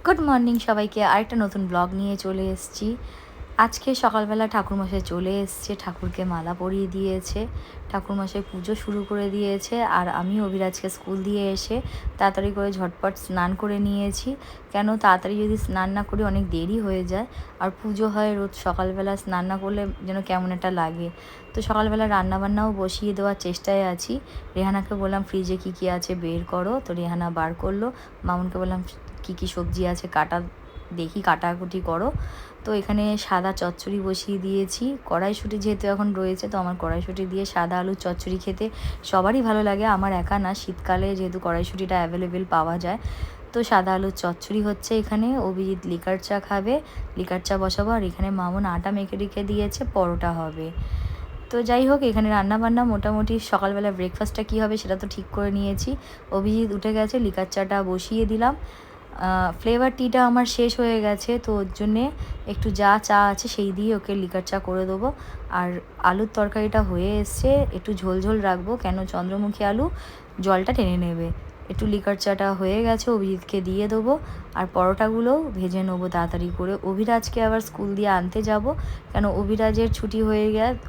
Good morning সবাইকে। আরেকটা নতুন ব্লগ নিয়ে চলে এসেছি। আজকে সকালবেলা ঠাকুরমশাই চলে এসছে, ঠাকুরকে মালা পরিয়ে দিয়েছে, ঠাকুরমশাই পুজো শুরু করে দিয়েছে। আর আমি অভিরাজকে স্কুল দিয়ে এসে তাড়াতাড়ি করে ঝটপট স্নান করে নিয়েছি। কেন তাড়াতাড়ি যদি স্নান না করি অনেক দেরি হয়ে যায়, আর পুজো হয় রোজ সকালবেলা, স্নান না করলে যেন কেমন একটা লাগে। তো সকালবেলা রান্নাবান্নাও বসিয়ে দেওয়ার চেষ্টায় আছি। রেহানাকে বললাম ফ্রিজে কী কী আছে বের করো, তো রেহানা বার করলো। মামুনকে বললাম কী কী সবজি আছে দেখি কাটাকুটি করো। তো এখানে সাদা চচ্চড়ি বসিয়ে দিয়েছি। কড়াইশুঁটি যেহেতু এখন রয়েছে, তো আমার কড়াইশুঁটি দিয়ে সাদা আলুর চচ্চড়ি খেতে সবারই ভালো লাগে, আমার একা না। শীতকালে যেহেতু কড়াইশুঁটিটা অ্যাভেলেবেল পাওয়া যায়, তো সাদা আলুর চচ্চড়ি হচ্ছে এখানে। অভিজিৎ লিকার চা খাবে, লিকার চা বসাবো। আর এখানে মামুন আটা মেখে রেখে দিয়েছে, পরোটা হবে। তো যাই হোক, এখানে রান্নাবান্না মোটামুটি সকালবেলা ব্রেকফাস্টটা কী হবে সেটা তো ঠিক করে নিয়েছি। অভিজিৎ উঠে গেছে, লিকার চাটা বসিয়ে দিলাম। ফ্লেভার টিটা আমার শেষ হয়ে গেছে, তো ওর জন্যে একটু যা চা আছে সেই দিয়ে ওকে লিকার চা করে দেবো। আর আলুর তরকারিটা হয়ে এসছে, একটু ঝোল ঝোল রাখবো, কেন চন্দ্রমুখী আলু জলটা টেনে নেবে। একটু লিকার চাটা হয়ে গেছে, অভিজিৎকে দিয়ে দেবো। আর পরোটাগুলোও ভেজে নেবো তাড়াতাড়ি করে। অভিরাজকে আবার স্কুল দিয়ে আনতে যাব, কেন অভিরাজের ছুটি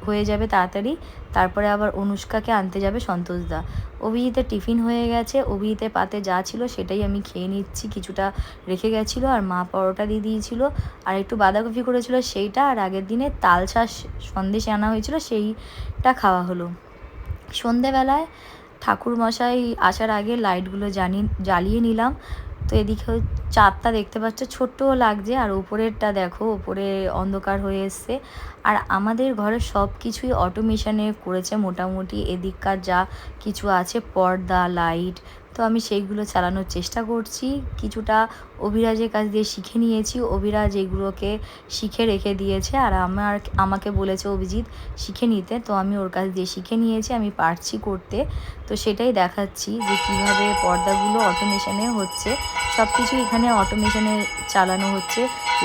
হয়ে যাবে তাড়াতাড়ি। তারপরে আবার অনুষ্কাকে আনতে যাবে সন্তোষদা। অভিজিতের টিফিন হয়ে গেছে, অভিজিতের পাতে যা ছিল সেটাই আমি খেয়ে নিচ্ছি। কিছুটা রেখে গেছিলো, আর মা পরোটা দিয়ে দিয়েছিলো, আর একটু বাঁধাকপি করেছিল সেইটা। আর আগের দিনে তাল ছাঁচ সন্দেশ আনা হয়েছিল, সেইটা খাওয়া হলো। সন্ধেবেলায় ঠাকুরমশাই আসার আগে লাইটগুলো জ্বালিয়ে নিলাম। তো এদিকে চাঁদটা দেখতে পাচ্ছ, ছোট্টও লাগছে। আর উপরেরটা দেখো, উপরে অন্ধকার হয়ে এসছে। আর আমাদের ঘরে সব কিছুই অটোমেশনে করেছে মোটামুটি। এদিককার যা কিছু আছে, পর্দা, লাইট, তো আমি সেইগুলো চালানোর চেষ্টা করছি। কিছুটা অভিরাজের কাছ দিয়ে শিখে নিয়েছি, অভিরাজ এগুলোকে শিখে রেখে দিয়েছে। আর আমাকে বলেছে অভিজিৎ শিখে নিতে, তো আমি ওর কাছ দিয়ে শিখে নিয়েছি, আমি পারছি করতে। তো সেটাই দেখাচ্ছি যে কীভাবে পর্দাগুলো অটোমেশনে হচ্ছে। সব কিছু এখানে অটোমেশনে চালানো হচ্ছে,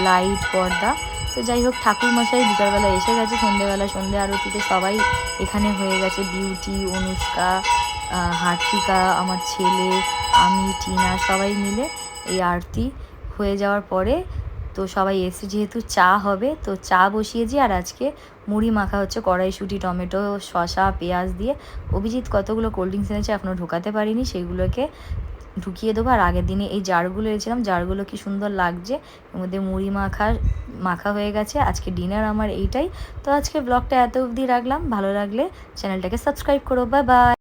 লাইট, পর্দা। তো যাই হোক, ঠাকুরমশাই বিকালবেলা এসে গেছে, সন্ধে আরতিতে সবাই এখানে হয়ে গেছে। বিউটি, অনুষ্কা, হার্তিকা, আমার ছেলে, আমি, টিনা, সবাই মিলে এই আরতি হয়ে যাওয়ার পরে তো সবাই এসে, যেহেতু চা হবে তো চা বসিয়েছি। আর আজকে মুড়ি মাখা হচ্ছে, কড়াইশুঁটি, টমেটো, শসা, পেঁয়াজ দিয়ে। অভিজিৎ কতগুলো কোল্ড ড্রিঙ্কস এনেছে, এখনও ঢোকাতে পারিনি, সেইগুলোকে ঢুকিয়ে দেবো। আর আগের দিনে এই জারগুলো এনেছিলাম, জারগুলো কি সুন্দর লাগছে, এর মধ্যে মুড়ি মাখা হয়ে গেছে। আজকে ডিনার আমার এইটাই। তো আজকে ব্লগটা এত অবধি রাখলাম, ভালো লাগলে চ্যানেলটাকে সাবস্ক্রাইব করো। Bye bye.